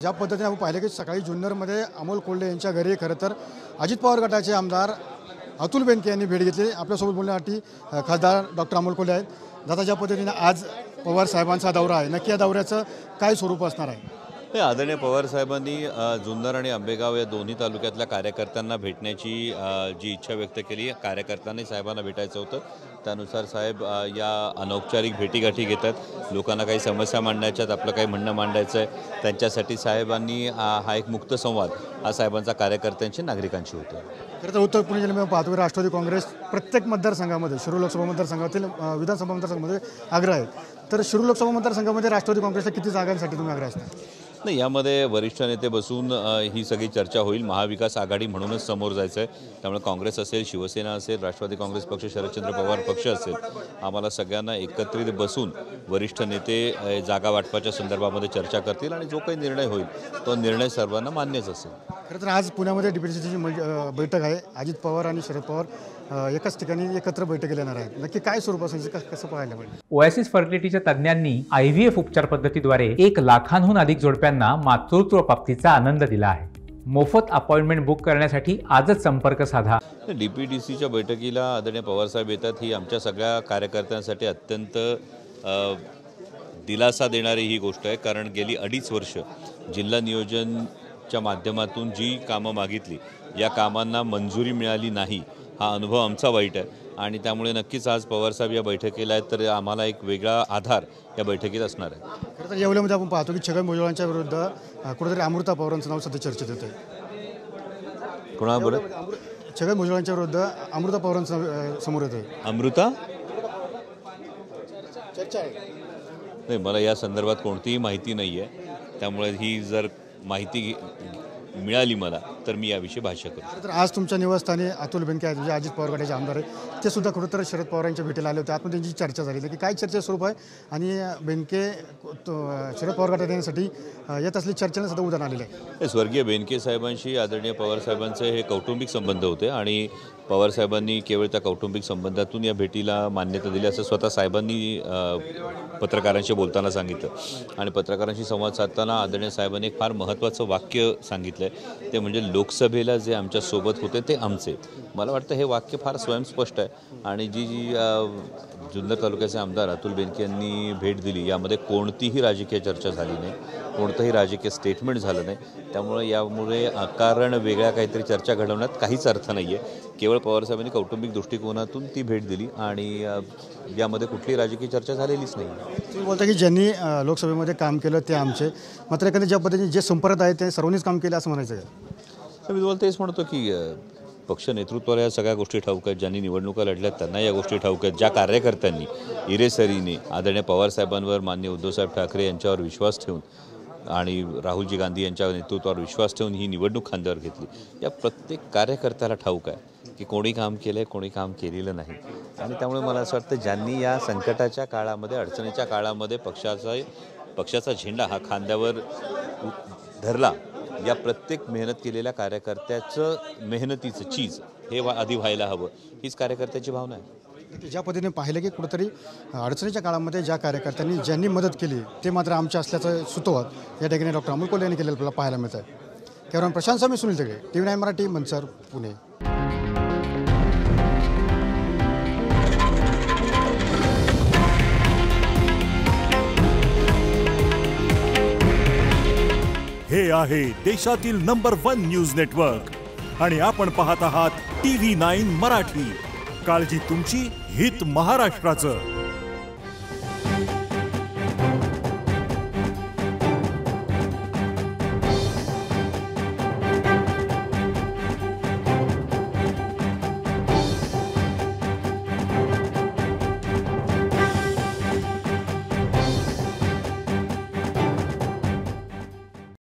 ज्या पद्धतीने आपण पाहिलं की सकाळी जुन्नरमध्ये अमोल कोल्हे यांच्या घरी खरं तर अजित पवार गटाचे आमदार अतुल बेनके यांनी भेट घेतली। आपल्यासोबत बोलण्यासाठी खासदार डॉक्टर अमोल कोल्हे आहेत। दादा, ज्या पद्धतीने आज पवार साहेबांचा दौरा आहे, नक्की या दौऱ्याचं काय स्वरूप असणार आहे? आदरणीय पवार साहेबांनी जुन्नर आणि आंबेगाव या दोन्ही तालुक्यातल्या कार्यकर्त्यांना भेटण्याची जी इच्छा व्यक्त केली, कार्यकर्त्यांनी साहेबांना भेटायचं होतं। त्यानुसार साहेब या अनौपचारिक भेटीगाठी घेतात। लोकांना काही समस्या मांडायच्यात, आपलं काही म्हणणं मांडायचं आहे, त्यांच्यासाठी साहेबांनी हा एक मुक्त संवाद हा साहेबांचा कार्यकर्त्यांशी नागरिकांशी होतो। खरं तर उत्तर पुणे जिल्ह्यामध्ये पाहतो राष्ट्रवादी काँग्रेस प्रत्येक मतदारसंघामध्ये शिरूर लोकसभा मतदारसंघातील विधानसभा मतदारसंघामध्ये आग्रह आहे। तर शिरूर लोकसभा मतदारसंघामध्ये राष्ट्रवादी काँग्रेसला किती जागांसाठी तुम्ही आग्रह असणार? नाही, यामध्ये वरिष्ठ नेते बसून ही सगळी चर्चा होईल। महाविकास आघाडी म्हणूनच समोर जायचं आहे। त्यामुळे काँग्रेस असेल, शिवसेना असेल, राष्ट्रवादी काँग्रेस पक्ष, शरदचंद्र पवार पक्ष असेल, आम्हाला सगळ्यांना एकत्रित बसून वरिष्ठ नेते जागा वाटपाच्या संदर्भामध्ये चर्चा करतील आणि जो काही निर्णय होईल तो निर्णय सर्वांना मान्यच असेल। खरं तर आज पुण्यामध्ये डीपीसीची बैठक आहे। अजित पवार आणि शरद पवार एकाच ठिकाणी एकत्र बैठकीला येणार आहेत। नक्की काय स्वरूप असेल, कसं पाहायला मिळेल? ओएसिस फर्टिलिटीच्या तज्ज्ञांनी IVF उपचार पद्धतीद्वारे 1 लाखांहून अधिक जोडप्यांना मातृत्व प्राप्तीचा आनंद दिला आहे। मोफत अपॉइंटमेंट बुक करण्यासाठी आजच संपर्क साधा। डीपीडीसीच्या बैठकीला आदरणीय पवारसाहेब येतात, ही आमच्या सगळ्या कार्यकर्त्यांसाठी अत्यंत दिलासा देणारी ही गोष्ट आहे। कारण गेली 2.5 वर्ष जिल्हा नियोजनच्या माध्यमातून जी कामं मागितली, या कामांना मंजुरी मिळाली नाही, हा अनुभव आमचा वाईट आहे। आणि त्यामुळे नक्कीच आज पवारसाहेब या बैठकीला आहेत, तर आम्हाला एक वेगळा आधार या बैठकीत असणार आहे। खरं तर यावेळेमध्ये आपण पाहतो की छगन भुजबळांच्या विरुद्ध कुठेतरी अमृता पवारांचं नाव सध्या चर्चेत येतं आहे। कोणाबरोबर? छगन भुजबळांच्या विरुद्ध अमृता पवारांचं समोर येतं आहे। अमृता? चर्चा आहे नाही, मला या संदर्भात कोणतीही माहिती नाही आहे। त्यामुळे ही जर माहिती मिळाली मला तर मी याविषयी भाष्य करू। तर आज तुमच्या निवासस्थानी अतुल बेनके आहेत, जे अजित पवार गटाचे आमदार आहेत, ते सुद्धा कुठेतरी शरद पवारांच्या भेटीला आले होते। आतमध्ये त्यांची चर्चा झाली की काय चर्चा स्वरूप आहे आणि बेनके शरद पवार गटात येण्यासाठी येत असलेली चर्चेला सुद्धा उदाहरण आलेलं आहे। स्वर्गीय बेनके साहेबांशी आदरणीय पवारसाहेबांचे हे कौटुंबिक संबंध होते आणि पवारसाहेबांनी केवळ त्या कौटुंबिक संबंधातून या भेटीला मान्यता दिली असं स्वतः साहेबांनी पत्रकारांशी बोलताना सांगितलं। आणि पत्रकारांशी संवाद साधताना आदरणीय साहेबांनी एक फार महत्त्वाचं वाक्य सांगितलं आहे, ते म्हणजे लोकसभेला जे आमच्यासोबत होते ते आमचे। मला वाटतं हे वाक्य फार स्वयंस्पष्ट आहे। आणि जी जुन्नर तालुक्याचे आमदार अतुल बेनके यांनी भेट दिली, यामध्ये कोणतीही राजकीय चर्चा झाली नाही, कोणतंही राजकीय स्टेटमेंट झालं नाही। त्यामुळे यामुळे अकारण वेगळ्या काहीतरी चर्चा घडवण्यात काहीच अर्थ नाही आहे। केवळ पवारसाहेबांनी कौटुंबिक दृष्टिकोनातून ती भेट दिली आणि यामध्ये कुठली राजकीय चर्चा झालेलीच नाही। तुम्ही बोलता की ज्यांनी लोकसभेमध्ये काम केलं ते आमचे, मात्र एखाद्या ज्या पद्धतीने जे संपर्क आहे ते सर्वांनीच काम केलं असं म्हणायचं आहे? मी तुम्हाला तेच म्हणतो की पक्ष नेतृत्वाला या सगळ्या गोष्टी ठाऊक आहेत। ज्यांनी निवडणुका लढल्यात त्यांना या गोष्टी ठाऊक आहेत। ज्या कार्यकर्त्यांनी इरेसरीने आदरणीय पवारसाहेबांवर, माननीय उद्धवसाहेब ठाकरे यांच्यावर विश्वास ठेवून आणि राहुलजी गांधी यांच्या नेतृत्वावर विश्वास ठेवून ही निवडणूक खांद्यावर घेतली, या प्रत्येक कार्यकर्त्याला ठाऊक आहे की कोणी काम केलं आहे, कोणी काम केलेलं नाही। आणि त्यामुळे मला असं वाटतं ज्यांनी या संकटाच्या काळामध्ये, अडचणीच्या काळामध्ये पक्षाचा झेंडा हा खांद्यावर धरला, या प्रत्येक मेहनत केलेल्या कार्यकर्त्याचं मेहनतीचं चीज हे आधी व्हायला हवं, हीच कार्यकर्त्याची भावना आहे। ज्या पद्धतीने पाहिलं की कुठेतरी अडचणीच्या काळामध्ये ज्या कार्यकर्त्यांनी ज्यांनी मदत केली ते मात्र आमच्या असल्याचं सुतोवाद या ठिकाणी डॉक्टर अमोल कोल्हे यांनी केलेलं आपल्याला पाहायला मिळतं आहे। कॅमेरामॅन प्रशांत स्वामी, सुनील दगडे, TV9 मराठी, मंचर, पुणे। हे आहे देशातील नंबर 1 न्यूज नेटवर्क आणि आपण पाहत आहात TV9 मराठी। काळजी तुमची, हित महाराष्ट्राचं।